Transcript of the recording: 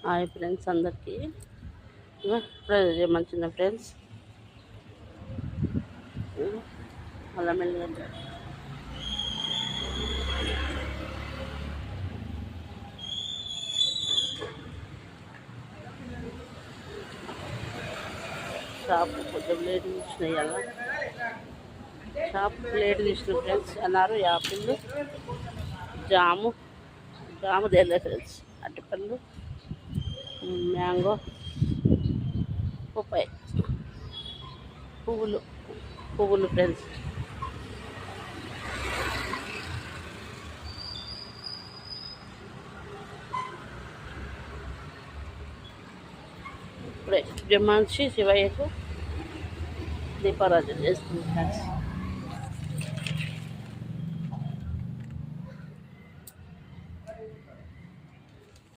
Hi friends అందరికీ. ఇప్పుడే మంచిగా ఫ్రెండ్స్ అలా మెల్లిగడ్డ షాప్ కొంచెం లేట్ తీసినాయి అలా షాప్ లేట్ తీసిన ఫ్రెండ్స్ అన్నారు. యాపిల్ జాము తెలియదు ఫ్రెండ్స్, అరటిపళ్ళు, మ్యాంగో, పప్పాయ, పువ్వులు ఫ్రెండ్స్. ఇప్పుడే జన్మాంచి శివయ్యకు దీపారాధన చేస్తుంది ఫ్రెండ్స్.